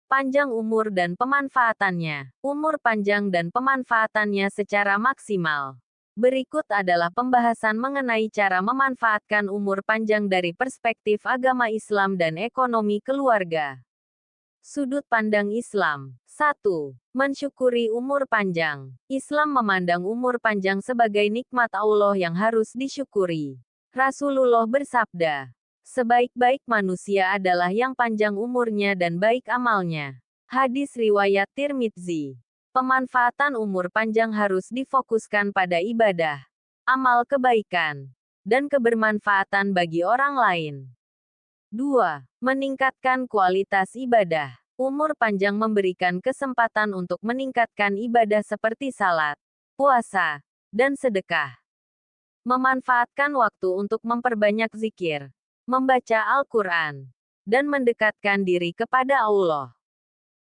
Panjang umur dan pemanfaatannya. Umur panjang dan pemanfaatannya secara maksimal. Berikut adalah pembahasan mengenai cara memanfaatkan umur panjang dari perspektif agama Islam dan ekonomi keluarga. Sudut pandang Islam. 1. Mensyukuri umur panjang. Islam memandang umur panjang sebagai nikmat Allah yang harus disyukuri. Rasulullah bersabda, sebaik-baik manusia adalah yang panjang umurnya dan baik amalnya. Hadis riwayat Tirmidzi. Pemanfaatan umur panjang harus difokuskan pada ibadah, amal kebaikan, dan kebermanfaatan bagi orang lain. 2. Meningkatkan kualitas ibadah. Umur panjang memberikan kesempatan untuk meningkatkan ibadah seperti salat, puasa, dan sedekah. Memanfaatkan waktu untuk memperbanyak zikir, membaca Al-Quran, dan mendekatkan diri kepada Allah.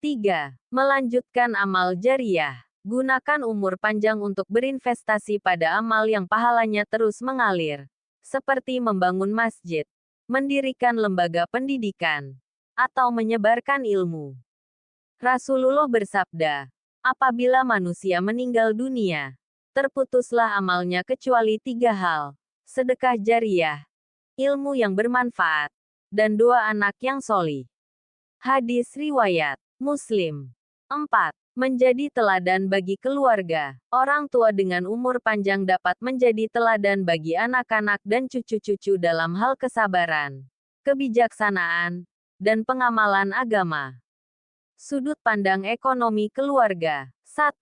3. Melanjutkan amal jariyah. Gunakan umur panjang untuk berinvestasi pada amal yang pahalanya terus mengalir, seperti membangun masjid, mendirikan lembaga pendidikan, atau menyebarkan ilmu. Rasulullah bersabda, apabila manusia meninggal dunia, terputuslah amalnya kecuali 3 hal, sedekah jariyah, ilmu yang bermanfaat, dan doa anak yang solih. Hadis riwayat Muslim. 4. Menjadi teladan bagi keluarga. Orang tua dengan umur panjang dapat menjadi teladan bagi anak-anak dan cucu-cucu dalam hal kesabaran, kebijaksanaan, dan pengamalan agama. Sudut pandang ekonomi keluarga. 1.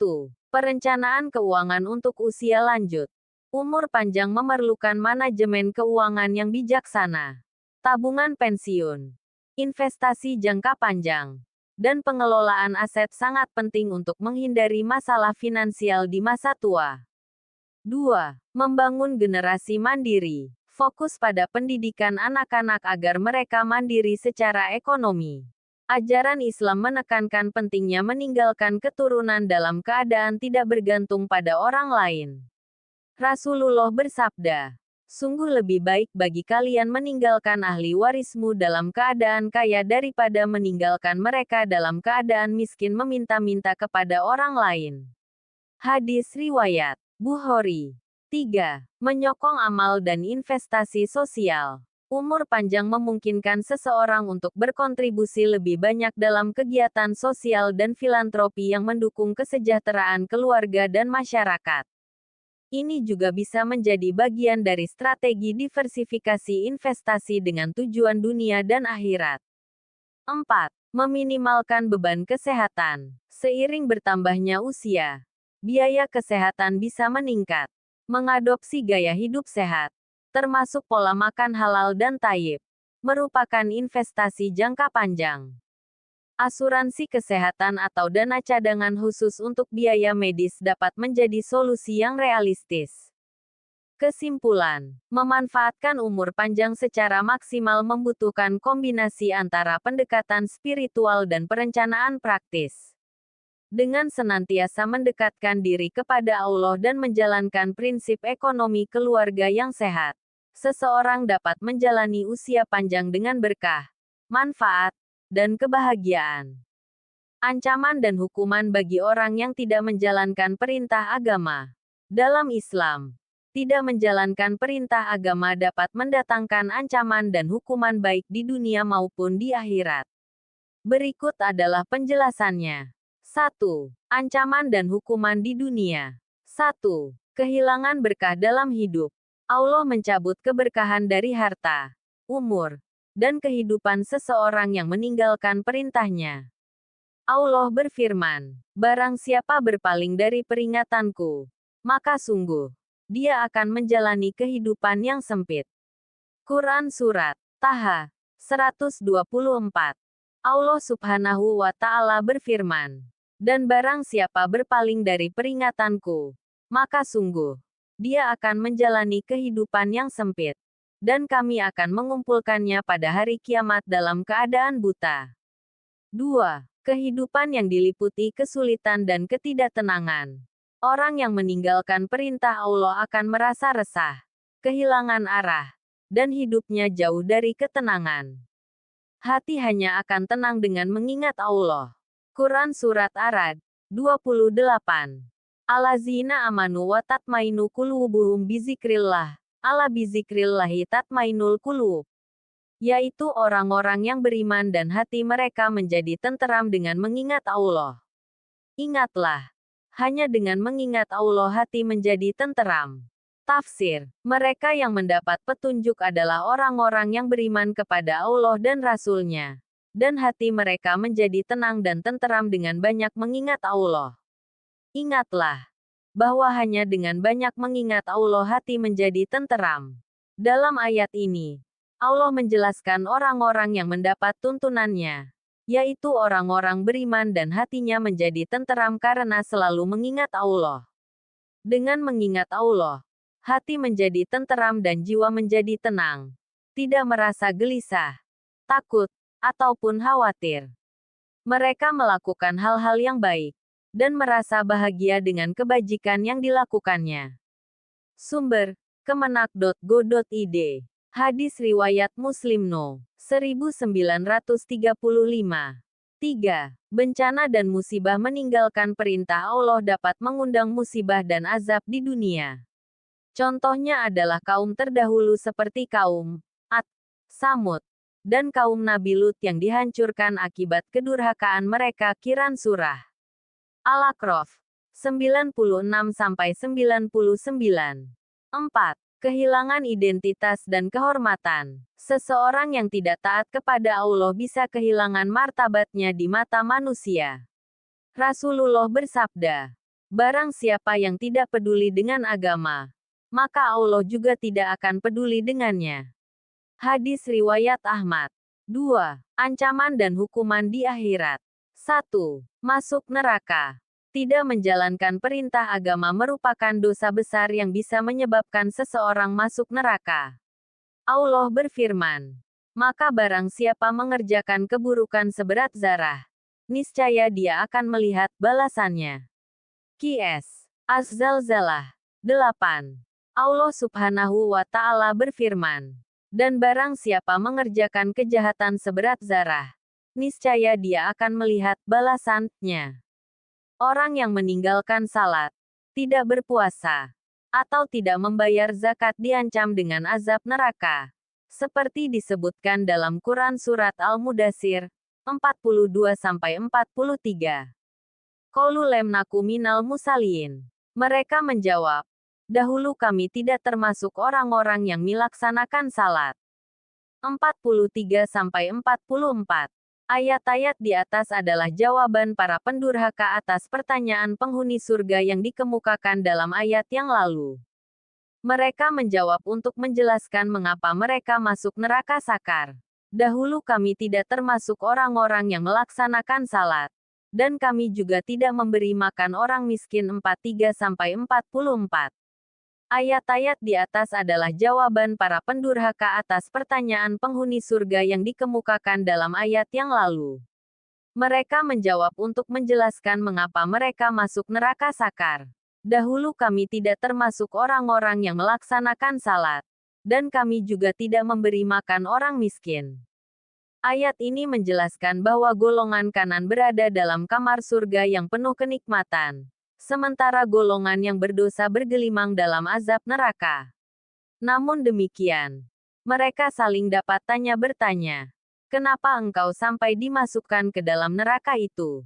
Perencanaan keuangan untuk usia lanjut. Umur panjang memerlukan manajemen keuangan yang bijaksana, tabungan pensiun, investasi jangka panjang, dan pengelolaan aset sangat penting untuk menghindari masalah finansial di masa tua. 2. Membangun generasi mandiri. Fokus pada pendidikan anak-anak agar mereka mandiri secara ekonomi. Ajaran Islam menekankan pentingnya meninggalkan keturunan dalam keadaan tidak bergantung pada orang lain. Rasulullah bersabda, sungguh lebih baik bagi kalian meninggalkan ahli warismu dalam keadaan kaya daripada meninggalkan mereka dalam keadaan miskin meminta-minta kepada orang lain. Hadis riwayat Bukhari. 3. Menyokong amal dan investasi sosial. Umur panjang memungkinkan seseorang untuk berkontribusi lebih banyak dalam kegiatan sosial dan filantropi yang mendukung kesejahteraan keluarga dan masyarakat. Ini juga bisa menjadi bagian dari strategi diversifikasi investasi dengan tujuan dunia dan akhirat. 4. Meminimalkan beban kesehatan. Seiring bertambahnya usia, biaya kesehatan bisa meningkat. Mengadopsi gaya hidup sehat, termasuk pola makan halal dan thayyib, merupakan investasi jangka panjang. Asuransi kesehatan atau dana cadangan khusus untuk biaya medis dapat menjadi solusi yang realistis. Kesimpulan, memanfaatkan umur panjang secara maksimal membutuhkan kombinasi antara pendekatan spiritual dan perencanaan praktis. Dengan senantiasa mendekatkan diri kepada Allah dan menjalankan prinsip ekonomi keluarga yang sehat, seseorang dapat menjalani usia panjang dengan berkah, manfaat, dan kebahagiaan. Ancaman dan hukuman bagi orang yang tidak menjalankan perintah agama. Dalam Islam, tidak menjalankan perintah agama dapat mendatangkan ancaman dan hukuman baik di dunia maupun di akhirat. Berikut adalah penjelasannya. 1. Ancaman dan hukuman di dunia. 1. Kehilangan berkah dalam hidup. Allah mencabut keberkahan dari harta, umur, dan kehidupan seseorang yang meninggalkan perintahnya. Allah berfirman, barang siapa berpaling dari peringatanku, maka sungguh, dia akan menjalani kehidupan yang sempit. Quran Surat Taha 124. Allah Subhanahu wa Ta'ala berfirman, dan barang siapa berpaling dari peringatanku, maka sungguh, dia akan menjalani kehidupan yang sempit, dan kami akan mengumpulkannya pada hari kiamat dalam keadaan buta. 2. Kehidupan yang diliputi kesulitan dan ketidaktenangan. Orang yang meninggalkan perintah Allah akan merasa resah, kehilangan arah, dan hidupnya jauh dari ketenangan. Hati hanya akan tenang dengan mengingat Allah. Quran Surat Ar-Ra'd 28. Allazina amanu wa tatmainu qulubuhum bizikrillah. Ala bizikrillahi tatmainul qulub. Yaitu orang-orang yang beriman dan hati mereka menjadi tenteram dengan mengingat Allah. Ingatlah, hanya dengan mengingat Allah hati menjadi tenteram. Tafsir, mereka yang mendapat petunjuk adalah orang-orang yang beriman kepada Allah dan Rasul-Nya. Dan hati mereka menjadi tenang dan tenteram dengan banyak mengingat Allah. Ingatlah, bahwa hanya dengan banyak mengingat Allah hati menjadi tenteram. Dalam ayat ini, Allah menjelaskan orang-orang yang mendapat tuntunannya, yaitu orang-orang beriman dan hatinya menjadi tenteram karena selalu mengingat Allah. Dengan mengingat Allah, hati menjadi tenteram dan jiwa menjadi tenang. Tidak merasa gelisah, takut, ataupun khawatir. Mereka melakukan hal-hal yang baik, dan merasa bahagia dengan kebajikan yang dilakukannya. Sumber, kemenak.go.id. Hadis riwayat Muslim No. 1935. 3. Bencana dan musibah meninggalkan perintah Allah dapat mengundang musibah dan azab di dunia. Contohnya adalah kaum terdahulu seperti kaum Ad, Samud, dan kaum Nabi Lut yang dihancurkan akibat kedurhakaan mereka. Quran Surah Al-A'raf 96-99. 4. Kehilangan identitas dan kehormatan. Seseorang yang tidak taat kepada Allah bisa kehilangan martabatnya di mata manusia. Rasulullah bersabda, barang siapa yang tidak peduli dengan agama, maka Allah juga tidak akan peduli dengannya. Hadis riwayat Ahmad. 2. Ancaman dan hukuman di akhirat. 1. Masuk neraka. Tidak menjalankan perintah agama merupakan dosa besar yang bisa menyebabkan seseorang masuk neraka. Allah berfirman, maka barang siapa mengerjakan keburukan seberat zarah, niscaya dia akan melihat balasannya. Qs. Az-Zalzalah 8. Allah Subhanahu wa Ta'ala berfirman, dan barang siapa mengerjakan kejahatan seberat zarah, niscaya dia akan melihat balasannya. Orang yang meninggalkan salat, tidak berpuasa, atau tidak membayar zakat diancam dengan azab neraka. Seperti disebutkan dalam Quran Surat Al-Mudaththir 42-43. Qalu lam naku minal musallin. Mereka menjawab, dahulu kami tidak termasuk orang-orang yang melaksanakan salat. 43-44. Ayat-ayat di atas adalah jawaban para pendurhaka atas pertanyaan penghuni surga yang dikemukakan dalam ayat yang lalu. Mereka menjawab untuk menjelaskan mengapa mereka masuk neraka sakar. Dahulu kami tidak termasuk orang-orang yang melaksanakan salat, dan kami juga tidak memberi makan orang miskin. 43-44. Ayat-ayat di atas adalah jawaban para pendurhaka atas pertanyaan penghuni surga yang dikemukakan dalam ayat yang lalu. Mereka menjawab untuk menjelaskan mengapa mereka masuk neraka sakar. Dahulu kami tidak termasuk orang-orang yang melaksanakan salat, dan kami juga tidak memberi makan orang miskin. Ayat ini menjelaskan bahwa golongan kanan berada dalam kamar surga yang penuh kenikmatan, sementara golongan yang berdosa bergelimang dalam azab neraka. Namun demikian, mereka saling dapat bertanya, kenapa engkau sampai dimasukkan ke dalam neraka itu?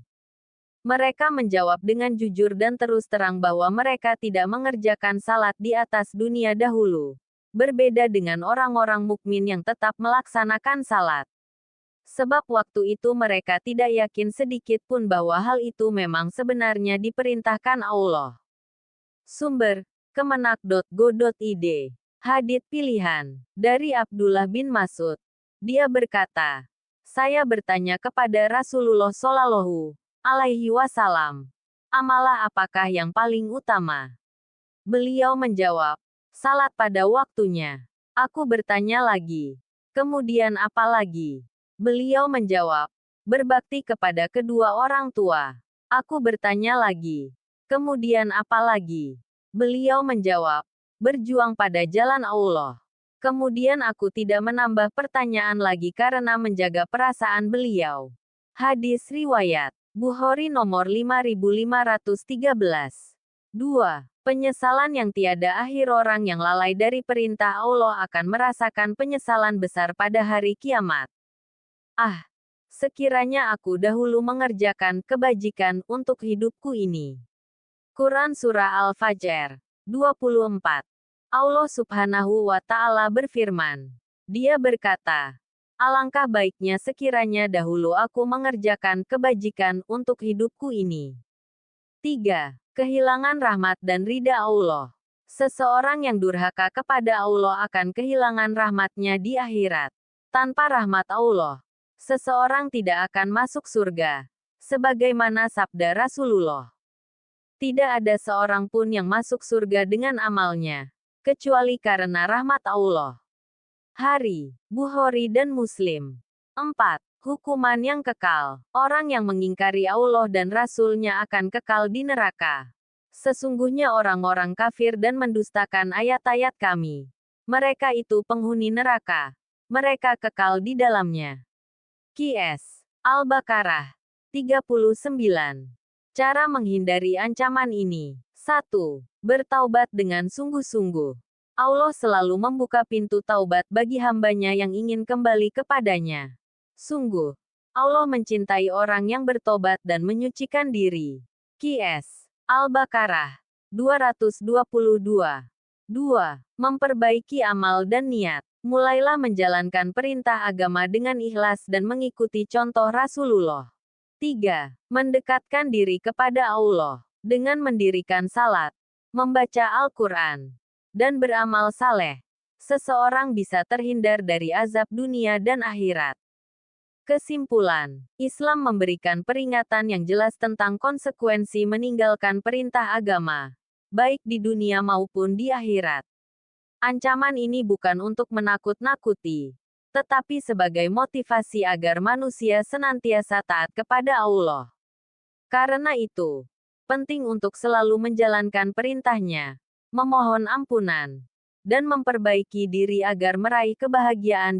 Mereka menjawab dengan jujur dan terus terang bahwa mereka tidak mengerjakan salat di atas dunia dahulu. Berbeda dengan orang-orang mukmin yang tetap melaksanakan salat. Sebab waktu itu mereka tidak yakin sedikit pun bahwa hal itu memang sebenarnya diperintahkan Allah. Sumber, kemenak.go.id. Hadits pilihan, dari Abdullah bin Mas'ud. Dia berkata, saya bertanya kepada Rasulullah Shallallahu Alaihi Wasallam, amalah apakah yang paling utama? Beliau menjawab, salat pada waktunya. Aku bertanya lagi, kemudian apa lagi? Beliau menjawab, berbakti kepada kedua orang tua. Aku bertanya lagi, kemudian apa lagi? Beliau menjawab, berjuang pada jalan Allah. Kemudian aku tidak menambah pertanyaan lagi karena menjaga perasaan beliau. Hadis riwayat Bukhari nomor 5513. 2. Penyesalan yang tiada akhir. Orang yang lalai dari perintah Allah akan merasakan penyesalan besar pada hari kiamat. Ah, sekiranya aku dahulu mengerjakan kebajikan untuk hidupku ini. Quran Surah Al-Fajr 24. Allah Subhanahu wa Ta'ala berfirman. Dia berkata, alangkah baiknya sekiranya dahulu aku mengerjakan kebajikan untuk hidupku ini. 3. Kehilangan rahmat dan ridha Allah. Seseorang yang durhaka kepada Allah akan kehilangan rahmatnya di akhirat. Tanpa rahmat Allah, seseorang tidak akan masuk surga. Sebagaimana sabda Rasulullah. Tidak ada seorang pun yang masuk surga dengan amalnya, kecuali karena rahmat Allah. Hari, Bukhari dan Muslim. 4. Hukuman yang kekal. Orang yang mengingkari Allah dan Rasul-Nya akan kekal di neraka. Sesungguhnya orang-orang kafir dan mendustakan ayat-ayat Kami. Mereka itu penghuni neraka. Mereka kekal di dalamnya. Qs. Al-Baqarah 39. Cara menghindari ancaman ini. 1. Bertaubat dengan sungguh-sungguh. Allah selalu membuka pintu taubat bagi hambanya yang ingin kembali kepadanya. Sungguh, Allah mencintai orang yang bertobat dan menyucikan diri. Qs. Al-Baqarah 222. 2. Memperbaiki amal dan niat. Mulailah menjalankan perintah agama dengan ikhlas dan mengikuti contoh Rasulullah. 3. Mendekatkan diri kepada Allah dengan mendirikan salat, membaca Al-Quran, dan beramal saleh. Seseorang bisa terhindar dari azab dunia dan akhirat. Kesimpulan, Islam memberikan peringatan yang jelas tentang konsekuensi meninggalkan perintah agama, baik di dunia maupun di akhirat. Ancaman ini bukan untuk menakut-nakuti, tetapi sebagai motivasi agar manusia senantiasa taat kepada Allah. Karena itu, penting untuk selalu menjalankan perintahnya, memohon ampunan, dan memperbaiki diri agar meraih kebahagiaan di